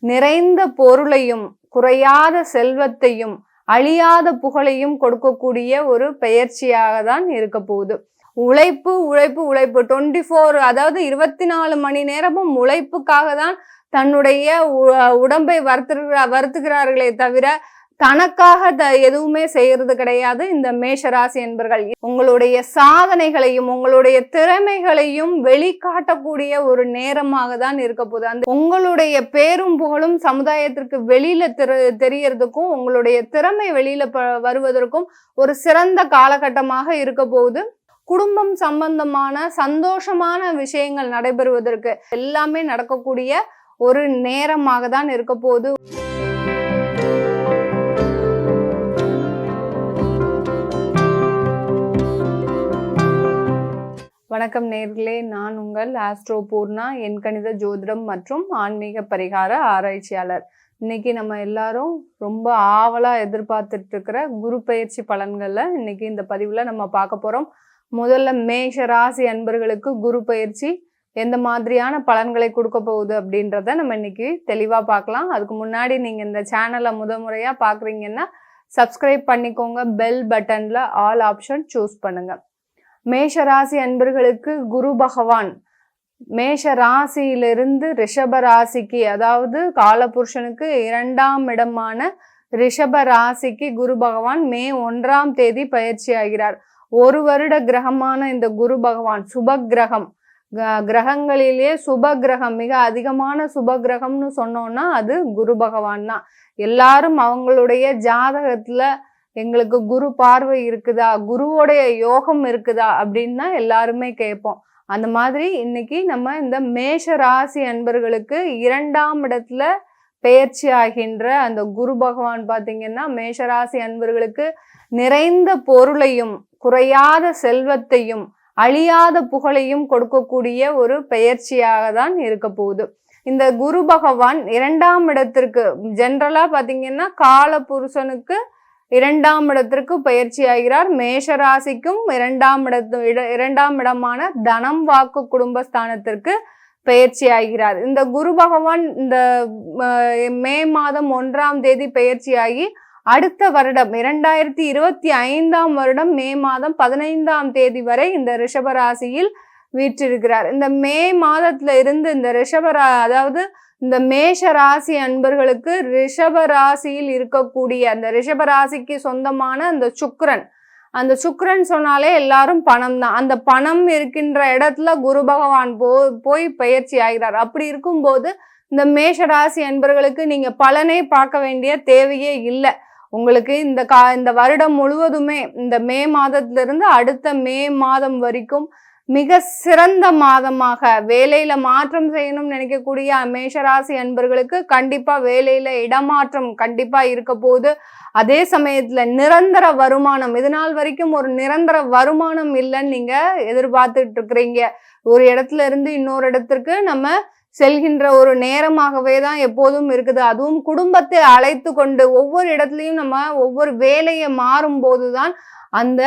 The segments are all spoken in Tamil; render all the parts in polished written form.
நிறைந்த பொருளையும் குறையாத செல்வத்தையும் அழியாத புகழையும் கொடுக்கக்கூடிய ஒரு பெயர்ச்சியாக தான் இருக்க போகுது. உழைப்பு உழைப்பு உழைப்பு 24 அதாவது 24 மணி நேரமும் உழைப்புக்காக தான் தன்னுடைய உடம்பை வருத்துகிறார்களே தவிர தனக்காக எதுவுமே செய்யறது கிடையாது. இந்த மேஷராசி என்பர்கள் உங்களுடைய சாதனைகளையும் உங்களுடைய திறமைகளையும் வெளிக்காட்டக்கூடிய ஒரு நேரமாக தான் இருக்க போகுது. அந்த உங்களுடைய பேரும் புகழும் சமுதாயத்திற்கு வெளியில தெரியறதுக்கும் உங்களுடைய திறமை வெளியில வருவதற்கும் ஒரு சிறந்த காலகட்டமாக இருக்க போகுது. குடும்பம் சம்பந்தமான சந்தோஷமான விஷயங்கள் நடைபெறுவதற்கு எல்லாமே நடக்கக்கூடிய ஒரு நேரமாக தான் இருக்க போகுது. வணக்கம் நேர்களே, நான் உங்கள் ஆஸ்ட்ரோ பூர்ணா, எண்கணித ஜோதிடம் மற்றும் ஆன்மீக பரிகார ஆராய்ச்சியாளர். இன்னைக்கு நம்ம எல்லாரும் ரொம்ப ஆவலா எதிர்பார்த்துட்டு இருக்கிற குரு பயிற்சி பலன்களை இன்னைக்கு இந்த பதிவுல நம்ம பார்க்க போறோம். முதல்ல மேஷ ராசி அன்பர்களுக்கு குரு பயிற்சி எந்த மாதிரியான பலன்களை கொடுக்க போகுது அப்படின்றத நம்ம இன்னைக்கு தெளிவா பார்க்கலாம். அதுக்கு முன்னாடி நீங்க இந்த சேனலை முறையா பாக்குறீங்கன்னா சப்ஸ்கிரைப் பண்ணிக்கோங்க. பெல் பட்டன்ல ஆல் ஆப்ஷன் சூஸ் பண்ணுங்க. மேஷ ராசி அன்பர்களுக்கு குரு பகவான் மேஷ ராசியிலிருந்து ரிஷப ராசிக்கு, அதாவது காலபுருஷனுக்கு 2ஆம் இடமான ரிஷப ராசிக்கு குரு பகவான் மே 1ஆம் தேதி பயிற்சி ஆகிறார். ஒரு வருட கிரகமான இந்த குரு பகவான் சுப கிரகம், கிரகங்களிலேயே சுப கிரகம், மிக அதிகமான சுப கிரகம்னு சொன்னோம்னா அது குரு பகவான் தான். எல்லாரும் அவங்களுடைய ஜாதகத்துல எங்களுக்கு குரு பார்வை இருக்குதா, குருவோடைய யோகம் இருக்குதா அப்படின்னு தான் எல்லாருமே கேட்போம். அந்த மாதிரி இன்னைக்கு நம்ம இந்த மேஷ ராசி அன்பர்களுக்கு 2ஆம் இடத்துல பெயர்ச்சி ஆகின்ற அந்த குரு பகவான் பாத்தீங்கன்னா மேஷராசி அன்பர்களுக்கு நிறைந்த பொருளையும் குறையாத செல்வத்தையும் அழியாத புகழையும் கொடுக்கக்கூடிய ஒரு பெயர்ச்சியாக தான் இருக்க போகுது. இந்த குரு பகவான் 2ஆம் இடத்திற்கு ஜென்ரலா பாத்தீங்கன்னா கால புருஷனுக்கு 2ஆம் இடத்திற்கு பயிற்சி ஆகிறார். மேஷராசிக்கும் 2ஆம் இடமான தனம் வாக்கு குடும்பஸ்தானத்திற்கு பெயர்ச்சி ஆகிறார். இந்த குரு பகவான் இந்த மே மாதம் 1ஆம் தேதி பெயர்ச்சி ஆகி அடுத்த வருடம் 2025ஆம் வருடம் மே மாதம் 15ஆம் தேதி வரை இந்த ரிஷபராசியில் வீற்றிருக்கிறார். இந்த மே மாதத்துல இருந்து இந்த அதாவது இந்த மேஷ ராசி அன்பர்களுக்கு ரிஷப ராசியில் இருக்கக்கூடிய அந்த ரிஷப ராசிக்கு சொந்தமான அந்த சுக்கிரன் சொன்னாலே எல்லாரும் பணம் தான். அந்த பணம் இருக்கின்ற இடத்துல குரு பகவான் போய் பயிற்சி ஆகிறார். அப்படி இருக்கும்போது இந்த மேஷ ராசி அன்பர்களுக்கு நீங்க பலனை பார்க்க வேண்டிய தேவையே இல்லை. உங்களுக்கு இந்த வருடம் முழுவதுமே இந்த மே மாதத்திலிருந்து அடுத்த மே மாதம் வரைக்கும் மிக சிறந்த மாதமாக, வேலையில மாற்றம் செய்யணும்னு நினைக்கக்கூடிய மேஷராசி அன்பர்களுக்கு கண்டிப்பா வேலையில இடமாற்றம் கண்டிப்பா இருக்க போகுது. அதே சமயத்துல நிரந்தர வருமானம், இது நாள் வரைக்கும் ஒரு நிரந்தர வருமானம் இல்லைன்னு நீங்க எதிர்பார்த்துட்டு இருக்கிறீங்க. ஒரு இடத்துல இருந்து இன்னொரு இடத்திற்கு நம்ம செல்கின்ற ஒரு நேரமாகவே தான் எப்போதும் இருக்குது. அதுவும் குடும்பத்தை அழைத்து கொண்டு ஒவ்வொரு இடத்துலையும் நம்ம ஒவ்வொரு வேலையை மாறும் போதுதான் அந்த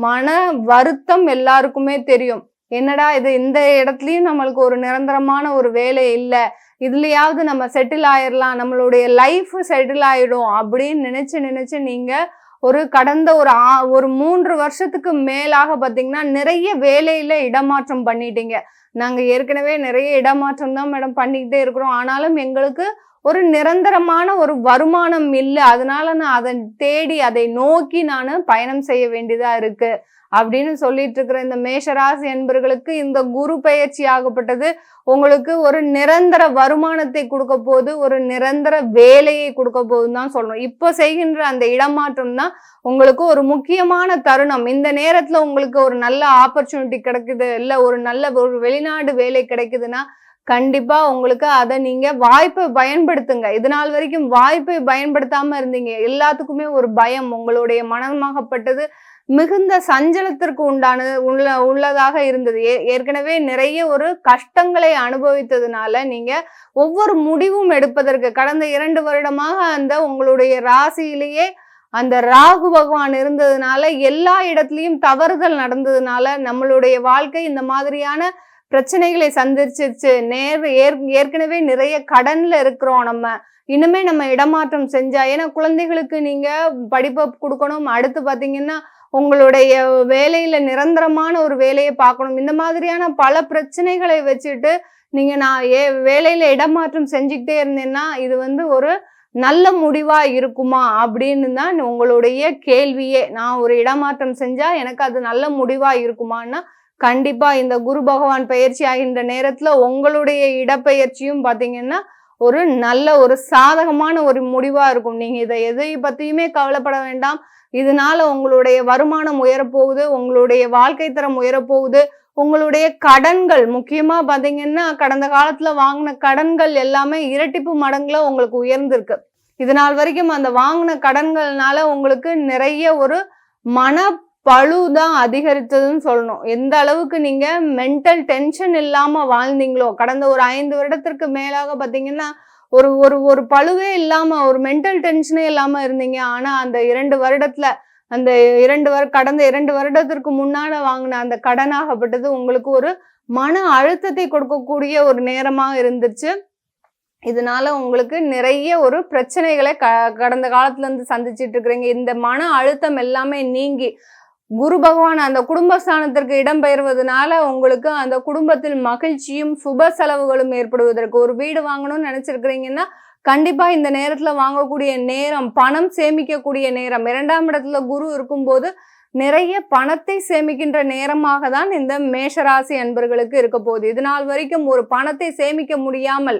மன வருத்தம் எல்லாருக்குமே தெரியும். என்னடா இது, இந்த இடத்துலயும் நம்மளுக்கு ஒரு நிரந்தரமான ஒரு வேலை இல்லை, இதுலயாவது நம்ம செட்டில் ஆயிடலாம், நம்மளுடைய லைஃப் செட்டில் ஆயிடும் அப்படின்னு நினைச்சு நீங்க கடந்த ஒரு 3 வருஷத்துக்கு மேலாக பாத்தீங்கன்னா நிறைய வேலையில இடமாற்றம் பண்ணிட்டீங்க. நாங்க ஏற்கனவே நிறைய இடமாற்றம் தான் மேடம் பண்ணிக்கிட்டே இருக்கிறோம், ஆனாலும் எங்களுக்கு ஒரு நிரந்தரமான ஒரு வருமானம் இல்லை, அதனால நான் அதை தேடி அதை நோக்கி நான் பயணம் செய்ய வேண்டியதா இருக்கு அப்படின்னு சொல்லிட்டு இருக்கிற இந்த மேஷராசி என்பர்களுக்கு இந்த குரு பயிற்சி ஆகப்பட்டது உங்களுக்கு ஒரு நிரந்தர வருமானத்தை கொடுக்க போது, ஒரு நிரந்தர வேலையை கொடுக்க போதுன்னு தான் சொல்லணும். இப்போ செய்கின்ற அந்த இடமாற்றம் தான் உங்களுக்கு ஒரு முக்கியமான தருணம். இந்த நேரத்துல உங்களுக்கு ஒரு நல்ல ஆப்பர்ச்சுனிட்டி கிடைக்குது, இல்லை ஒரு வெளிநாடு வேலை கிடைக்குதுன்னா கண்டிப்பா உங்களுக்கு அதை நீங்க வாய்ப்பை பயன்படுத்துங்க. இது நாள் வரைக்கும் வாய்ப்பை பயன்படுத்தாம இருந்தீங்க, எல்லாத்துக்குமே ஒரு பயம் உங்களுடைய மனமாகப்பட்டது மிகுந்த சஞ்சலத்திற்கு உள்ளதாக இருந்தது. ஏற்கனவே நிறைய ஒரு கஷ்டங்களை அனுபவித்ததுனால நீங்க ஒவ்வொரு முடிவும் எடுப்பதற்கு கடந்த 2 வருடமாக அந்த உங்களுடைய ராசியிலேயே அந்த ராகு பகவான் இருந்ததுனால எல்லா இடத்துலயும் தவறுதல் நடந்ததுனால நம்மளுடைய வாழ்க்கை இந்த மாதிரியான பிரச்சனைகளை சந்திச்சிருச்சு, ஏற்கனவே நிறைய கடன்ல இருக்கிறோம், இனிமே நம்ம இடமாற்றம் செஞ்சா, ஏன்னா குழந்தைகளுக்கு நீங்க படிப்பை கொடுக்கணும், அடுத்து பாத்தீங்கன்னா உங்களுடைய வேலையில நிரந்தரமான ஒரு வேலையை பார்க்கணும், இந்த மாதிரியான பல பிரச்சனைகளை வச்சுட்டு நீங்க நான் வேலையில இடமாற்றம் செஞ்சுக்கிட்டே இருந்தேன்னா இது ஒரு நல்ல முடிவா இருக்குமா அப்படின்னு தான் உங்களுடைய கேள்வியே. நான் ஒரு இடமாற்றம் செஞ்சா எனக்கு அது நல்ல முடிவா இருக்குமான்னா கண்டிப்பா இந்த குரு பகவான் பயிற்சி ஆகின்ற நேரத்துல உங்களுடைய இடப்பெயர்ச்சியும் பாத்தீங்கன்னா ஒரு நல்ல ஒரு சாதகமான ஒரு முடிவா இருக்கும். நீங்க இதை எதை பத்தியுமே கவலைப்பட வேண்டாம். இதனால உங்களுடைய வருமானம் உயரப்போகுது, உங்களுடைய வாழ்க்கை தரம் உயரப்போகுது, உங்களுடைய கடன்கள் முக்கியமா பாத்தீங்கன்னா கடந்த காலத்துல வாங்கின கடன்கள் எல்லாமே இரட்டிப்பு மடங்குல உங்களுக்கு உயர்ந்திருக்கு. இது நாள் வரைக்கும் அந்த வாங்கின கடன்கள்னால உங்களுக்கு நிறைய ஒரு மன பழுதான் அதிகரித்ததுன்னு சொல்லணும். எந்த அளவுக்கு நீங்க மென்டல் டென்ஷன் இல்லாம வாழ்ந்தீங்களோ, கடந்த ஒரு 5 வருடத்திற்கு மேலாக பாத்தீங்கன்னா ஒரு ஒரு ஒரு பழுவே இல்லாம ஒரு மென்டல் டென்ஷனே இல்லாம இருந்தீங்க. ஆனா அந்த 2 வருடத்துல அந்த கடந்த 2 வருடத்திற்கு முன்னால வாங்கின அந்த கடனாகப்பட்டது உங்களுக்கு ஒரு மன அழுத்தத்தை கொடுக்கக்கூடிய ஒரு நேரமா இருந்துச்சு. இதனால உங்களுக்கு நிறைய ஒரு பிரச்சனைகளை கடந்த காலத்துல இருந்து சந்திச்சுட்டு இருக்கிறீங்க. இந்த மன அழுத்தம் எல்லாமே நீங்கி குரு பகவான் அந்த குடும்பஸ்தானத்திற்கு இடம்பெயர்வதனால உங்களுக்கு அந்த குடும்பத்தில் மகிழ்ச்சியும் சுப செலவுகளும் ஏற்படுவதற்கு, ஒரு வீடு வாங்கணும்னு நினைச்சிருக்கிறீங்கன்னா கண்டிப்பா இந்த நேரத்துல வாங்கக்கூடிய நேரம், பணம் சேமிக்கக்கூடிய நேரம். 2ஆம் இடத்துல குரு இருக்கும்போது நிறைய பணத்தை சேமிக்கின்ற நேரமாக தான் இந்த மேஷராசி அன்பர்களுக்கு இருக்க போகுது. இது நாள் வரைக்கும் ஒரு பணத்தை சேமிக்க முடியாமல்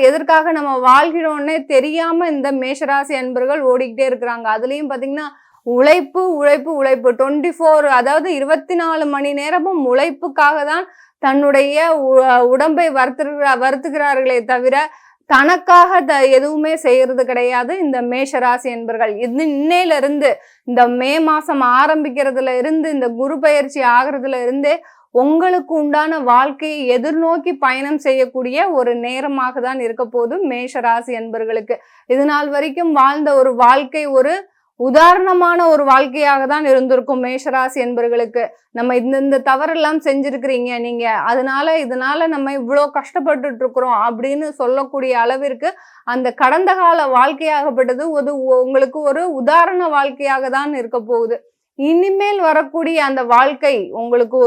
எதற்காக நம்ம வாழ்கிறோன்னே தெரியாம இந்த மேஷராசி அன்பர்கள் ஓடிக்கிட்டே இருக்கிறாங்க. அதுலயும் பாத்தீங்கன்னா உழைப்பு உழைப்பு உழைப்பு 24, அதாவது 24 மணி நேரமும் உழைப்புக்காக தான் தன்னுடைய உடம்பை வருத்துகிறார்களே தவிர தனக்காக எதுவுமே செய்யறது கிடையாது இந்த மேஷராசி என்பர்கள். இன்னையில இருந்து இந்த மே மாசம் ஆரம்பிக்கிறதுல இருந்து இந்த குரு பயிற்சி ஆகிறதுல இருந்தே உங்களுக்கு உண்டான வாழ்க்கையை எதிர்நோக்கி பயணம் செய்யக்கூடிய ஒரு நேரமாக தான் இருக்க போது மேஷராசி என்பர்களுக்கு. இது நாள் வரைக்கும் வாழ்ந்த ஒரு வாழ்க்கை ஒரு உதாரணமான ஒரு வாழ்க்கையாக தான் இருந்திருக்கும் மேஷராசி என்பர்களுக்கு. நம்ம இந்த தவறெல்லாம் செஞ்சிருக்கிறீங்க நீங்க, இதனால நம்ம இவ்வளோ கஷ்டப்பட்டுட்டு இருக்கிறோம் அப்படின்னு சொல்லக்கூடிய அளவிற்கு அந்த கடந்த கால வாழ்க்கையாகப்பட்டது உங்களுக்கு ஒரு உதாரண வாழ்க்கையாக தான் இருக்க போகுது. இனிமேல் வரக்கூடிய அந்த வாழ்க்கை உங்களுக்கு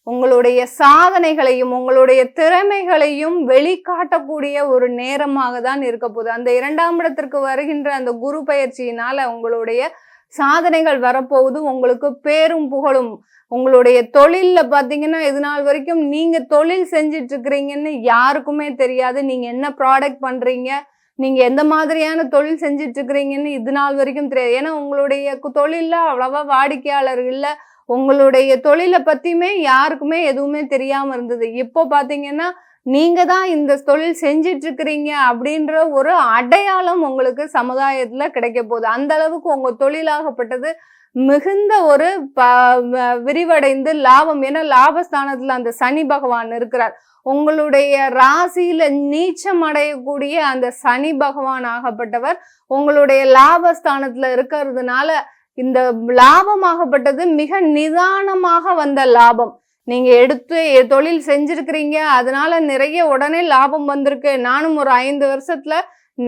உங்களுடைய சாதனைகளையும் உங்களுடைய திறமைகளையும் வெளிக்காட்டக்கூடிய ஒரு நேரமாக தான் இருக்க போகுது. அந்த 2ஆம் இடத்திற்கு வருகின்ற அந்த குரு பயிற்சியினால உங்களுடைய சாதனைகள் வரப்போகுது. உங்களுக்கு பேரும் புகழும். உங்களுடைய தொழில்ல பாத்தீங்கன்னா இது நாள் வரைக்கும் நீங்க தொழில் செஞ்சிட்டு இருக்கிறீங்கன்னு யாருக்குமே தெரியாது. நீங்க என்ன ப்ராடக்ட் பண்றீங்க, நீங்க எந்த மாதிரியான தொழில் செஞ்சிட்டு இருக்கிறீங்கன்னு இது நாள் வரைக்கும் தெரியாது. ஏன்னா உங்களுடைய தொழில்ல அவ்வளவா வாடிக்கையாளர் இல்லை, உங்களுடைய தொழிலை பத்தியுமே யாருக்குமே எதுவுமே தெரியாம இருந்தது. இப்போ பாத்தீங்கன்னா நீங்க தான் இந்த தொழில் செஞ்சிட்டு இருக்கிறீங்க அப்படின்ற ஒரு அடையாளம் உங்களுக்கு சமுதாயத்துல கிடைக்க போகுது. அந்த அளவுக்கு உங்க தொழிலாகப்பட்டது மிகுந்த ஒரு விரிவடைந்து லாபம். ஏன்னா லாபஸ்தானத்துல அந்த சனி பகவான் இருக்கிறார். உங்களுடைய ராசியில நீச்சம் அடையக்கூடிய அந்த சனி பகவான் ஆகப்பட்டவர் உங்களுடைய லாபஸ்தானத்துல இருக்கிறதுனால இந்த லாபமாகப்பட்டது மிக நிதானமாக வந்த லாபம். நீங்க எடுத்து தொழில் செஞ்சிருக்கிறீங்க, அதனால நிறைய உடனே லாபம் வந்திருக்கு, நானும் ஒரு 5 வருஷத்துல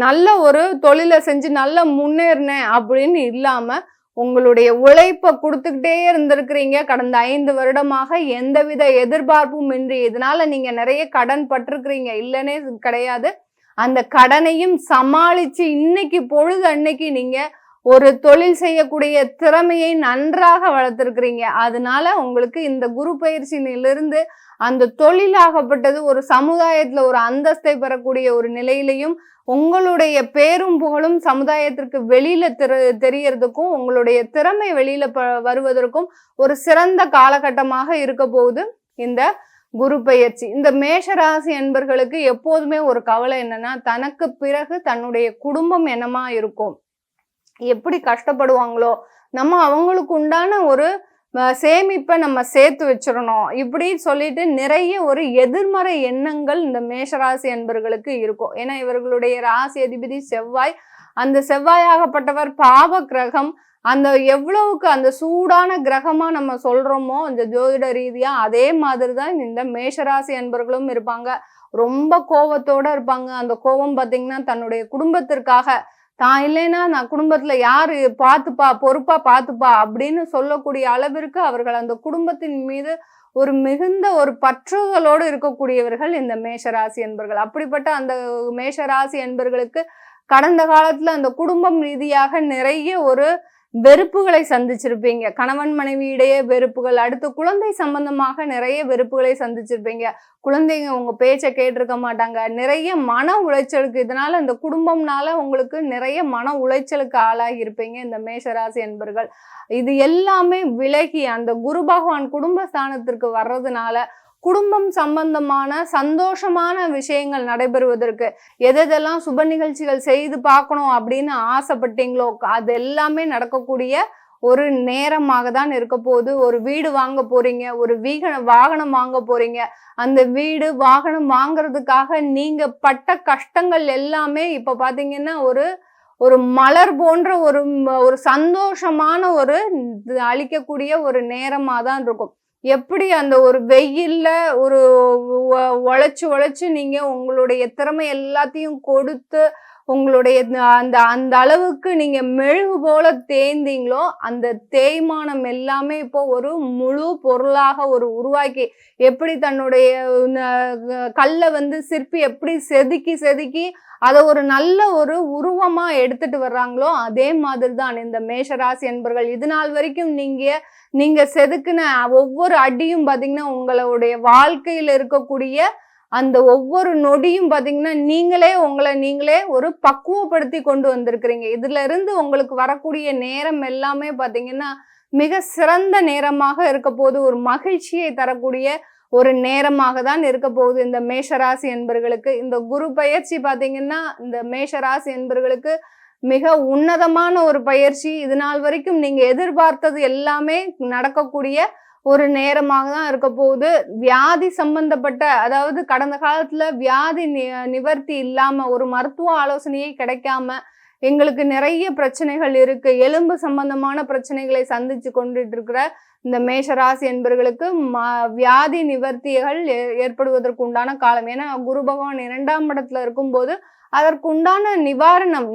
நல்ல ஒரு தொழிலை செஞ்சு நல்லா முன்னேறினேன் அப்படின்னு இல்லாம உங்களுடைய உழைப்பை கொடுத்துக்கிட்டே இருந்திருக்கிறீங்க கடந்த 5 வருடமாக எந்தவித எதிர்பார்ப்பும் இன்றி. இதனால நீங்க நிறைய கடன் பட்டிருக்கிறீங்க, இல்லைன்னே கிடையாது. அந்த கடனையும் சமாளிச்சு இன்னைக்கு பொழுது அன்னைக்கு நீங்க ஒரு தொழில் செய்யக்கூடிய திறமையை நன்றாக வளர்த்திருக்கிறீங்க. அதனால உங்களுக்கு இந்த குரு பயிற்சியிலிருந்து அந்த தொழிலாகப்பட்டது ஒரு சமுதாயத்துல ஒரு அந்தஸ்தை பெறக்கூடிய ஒரு நிலையிலையும் உங்களுடைய பேரும் புகழும் சமுதாயத்திற்கு வெளியில தெரியறதுக்கும் உங்களுடைய திறமை வெளியில வருவதற்கும் ஒரு சிறந்த காலகட்டமாக இருக்க போகுது இந்த குரு பயிற்சி. இந்த மேஷராசி என்பர்களுக்கு எப்போதுமே ஒரு கவலை என்னன்னா, தனக்கு பிறகு தன்னுடைய குடும்பம் என்னமா இருக்கும், எப்படி கஷ்டப்படுவாங்களோ, நம்ம அவங்களுக்கு உண்டான ஒரு சேமிப்பை நம்ம சேர்த்து வச்சிடணும் இப்படி சொல்லிட்டு நிறைய ஒரு எதிர்மறை எண்ணங்கள் இந்த மேஷராசி அன்பர்களுக்கு இருக்கும். ஏன்னா இவர்களுடைய ராசி அதிபதி செவ்வாய், அந்த செவ்வாயாகப்பட்டவர் பாவ கிரகம். அந்த எவ்வளவுக்கு அந்த சூடான கிரகமா நம்ம சொல்றோமோ அந்த ஜோதிட ரீதியா அதே மாதிரிதான் இந்த மேஷராசி அன்பர்களும் இருப்பாங்க. ரொம்ப கோபத்தோட இருப்பாங்க. அந்த கோபம் பாத்தீங்கன்னா தன்னுடைய குடும்பத்திற்காக, தான் இல்லைன்னா நான் குடும்பத்துல யாரு பாத்துப்பா, பொறுப்பா பாத்துப்பா அப்படின்னு சொல்லக்கூடிய அளவிற்கு அவர்கள் அந்த குடும்பத்தின் மீது ஒரு மிகுந்த ஒரு பற்றுதலோடு இருக்கக்கூடியவர்கள் இந்த மேஷராசி என்பர்கள். அப்படிப்பட்ட அந்த மேஷராசி என்பர்களுக்கு கடந்த காலத்துல அந்த குடும்பம் ரீதியாக நிறைய ஒரு வெறுப்புகளை சந்திச்சிருப்பீங்க. கணவன் மனைவி இடையே வெறுப்புகள், அடுத்து குழந்தை சம்பந்தமாக நிறைய வெறுப்புகளை சந்திச்சிருப்பீங்க. குழந்தைங்க உங்க பேச்சை கேட்டிருக்க மாட்டாங்க. நிறைய மன உளைச்சலுக்கு, இதனால இந்த குடும்பம்னால உங்களுக்கு நிறைய மன உளைச்சலுக்கு ஆளாகி இருப்பீங்க இந்த மேஷராசி என்பர்கள். இது எல்லாமே விலகி அந்த குரு பகவான் குடும்பஸ்தானத்திற்கு வர்றதுனால குடும்பம் சம்பந்தமான சந்தோஷமான விஷயங்கள் நடைபெறுவதற்கு எதெல்லாம் சுப நிகழ்ச்சிகள் செய்து பார்க்கணும் அப்படின்னு ஆசைப்பட்டீங்களோ அது எல்லாமே நடக்கக்கூடிய ஒரு நேரமாக தான் இருக்க போகுது. ஒரு வீடு வாங்க போறீங்க, ஒரு வாகனம் வாங்க போறீங்க. அந்த வீடு வாகனம் வாங்குறதுக்காக நீங்க பட்ட கஷ்டங்கள் எல்லாமே இப்ப பாத்தீங்கன்னா ஒரு மலர் போன்ற ஒரு சந்தோஷமான ஒரு அளிக்கக்கூடிய ஒரு நேரமா தான் இருக்கும். எப்படி அந்த ஒரு வெயில்ல ஒரு உழைச்சு நீங்க உங்களுடைய திறமை எல்லாத்தையும் கொடுத்து உங்களுடைய அந்த அளவுக்கு நீங்க மெழுகு போல தேய்ந்தீங்களோ அந்த தேய்மானம் எல்லாமே இப்போ ஒரு முழு பொருளாக உருவாக்கி, எப்படி தன்னுடைய கல்லை சிற்பி எப்படி செதுக்கி அதை ஒரு நல்ல ஒரு உருவமா எடுத்துட்டு வர்றாங்களோ அதே மாதிரி தான் இந்த மேஷராசி என்பர்கள். இது நாள் வரைக்கும் நீங்க செதுக்குன ஒவ்வொரு அடியும் பாத்தீங்கன்னா உங்களுடைய வாழ்க்கையில இருக்கக்கூடிய அந்த ஒவ்வொரு நொடியும் பாத்தீங்கன்னா நீங்களே ஒரு பக்குவப்படுத்தி கொண்டு வந்திருக்கிறீங்க. இதுல இருந்து உங்களுக்கு வரக்கூடிய நேரம் எல்லாமே பாத்தீங்கன்னா மிக சிறந்த நேரமாக இருக்க போது, ஒரு மகிழ்ச்சியை தரக்கூடிய ஒரு நேரமாக தான் இருக்க போகுது இந்த மேஷராசி என்பர்களுக்கு. இந்த குரு பயிற்சி பாத்தீங்கன்னா இந்த மேஷராசி என்பர்களுக்கு மிக உன்னதமான ஒரு பயிற்சி. இது நாள் வரைக்கும் நீங்க எதிர்பார்த்தது எல்லாமே நடக்கக்கூடிய ஒரு நேரமாக தான் இருக்க போகுது. வியாதி சம்பந்தப்பட்ட, அதாவது கடந்த காலத்துல வியாதி நிவர்த்தி இல்லாம, ஒரு மருத்துவ ஆலோசனையே கிடைக்காம எங்களுக்கு நிறைய பிரச்சனைகள் இருக்கு, எலும்பு சம்பந்தமான பிரச்சனைகளை சந்திச்சு கொண்டுட்டு இருக்கிற இந்த மேஷராசி என்பர்களுக்கு வியாதி நிவர்த்திகள் ஏற்படுவதற்கு உண்டான காலம். ஏன்னா குரு பகவான் 2ஆம் இடத்துல இருக்கும்போது அதற்குண்டான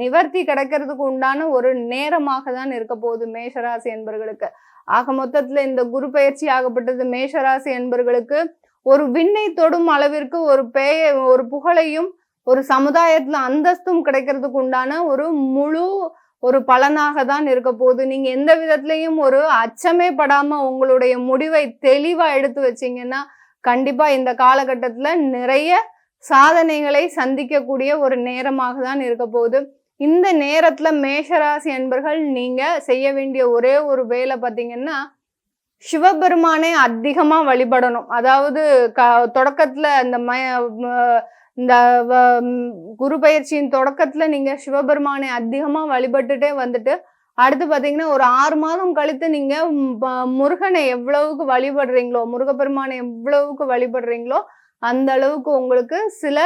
நிவர்த்தி கிடைக்கிறதுக்கு உண்டான ஒரு நேரமாக தான் இருக்க போகுது மேஷராசி என்பர்களுக்கு. ஆக மொத்தத்துல இந்த குரு பயிற்சி ஆகப்பட்டது மேஷராசி என்பர்களுக்கு ஒரு விண்ணை தொடும் அளவிற்கு ஒரு புகழையும் ஒரு சமுதாயத்துல அந்தஸ்தும் கிடைக்கிறதுக்கு உண்டான ஒரு பலனாக தான் இருக்க போகுது. நீங்க எந்த விதத்திலையும் ஒரு அச்சமே படாம உங்களுடைய முடிவை தெளிவா எடுத்து வச்சீங்கன்னா கண்டிப்பா இந்த காலகட்டத்துல நிறைய சாதனைகளை சந்திக்கக்கூடிய ஒரு நேரமாக தான் இருக்க போகுது. இந்த நேரத்துல மேஷராசி என்பர்கள் நீங்க செய்ய வேண்டிய ஒரே ஒரு வேலை பாத்தீங்கன்னா, சிவபெருமானே அதிகமா வழிபடணும். அதாவது தொடக்கத்துல இந்த குரு பயிற்சியின் தொடக்கத்துல நீங்க சிவபெருமானை அதிகமா வழிபட்டுட்டே வந்துட்டு, அடுத்து பாத்தீங்கன்னா ஒரு 6 மாதம் கழித்து நீங்க முருகனை எவ்வளவுக்கு வழிபடுறீங்களோ, முருகப்பெருமானை எவ்வளவுக்கு வழிபடுறீங்களோ அந்த அளவுக்கு உங்களுக்கு சில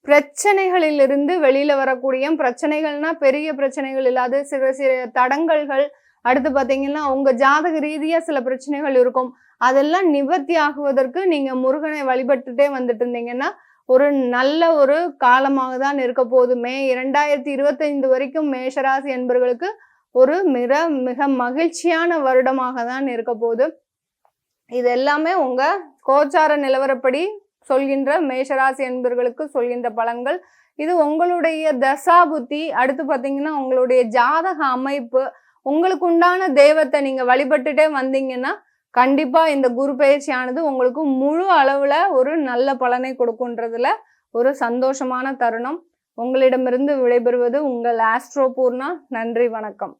பிரச்சனைகளிலிருந்து வெளியில வரக்கூடிய, பிரச்சனைகள்னா பெரிய பிரச்சனைகள் இல்லாத சில தடங்கல்கள், அடுத்து பாத்தீங்கன்னா உங்க ஜாதக ரீதியா சில பிரச்சனைகள் இருக்கும், அதெல்லாம் நிவர்த்தி ஆகுவதற்கு நீங்க முருகனை வழிபட்டுட்டே வந்துட்டு இருந்தீங்கன்னா ஒரு நல்ல ஒரு காலமாக தான் இருக்க போகுது. மே 2025 வரைக்கும் மேஷராசி என்பர்களுக்கு ஒரு மிக மகிழ்ச்சியான வருடமாக தான் இருக்க போகுது. இது எல்லாமே உங்க கோச்சார நிலவரப்படி சொல்கின்ற மேஷராசி என்பர்களுக்கு சொல்கின்ற பலன்கள். இது உங்களுடைய தசா புத்தி, அடுத்து பாத்தீங்கன்னா உங்களுடைய ஜாதக அமைப்பு, உங்களுக்கு உண்டான தெய்வத்தை நீங்க வழிபட்டுட்டே வந்தீங்கன்னா கண்டிப்பா இந்த குரு பயிற்சியானது உங்களுக்கு முழு அளவுல ஒரு நல்ல பலனை கொடுக்குன்றதுல ஒரு சந்தோஷமான தருணம். உங்களிடமிருந்து விடைபெறுவது உங்கள் ஆஸ்ட்ரோ பூர்ணா. நன்றி, வணக்கம்.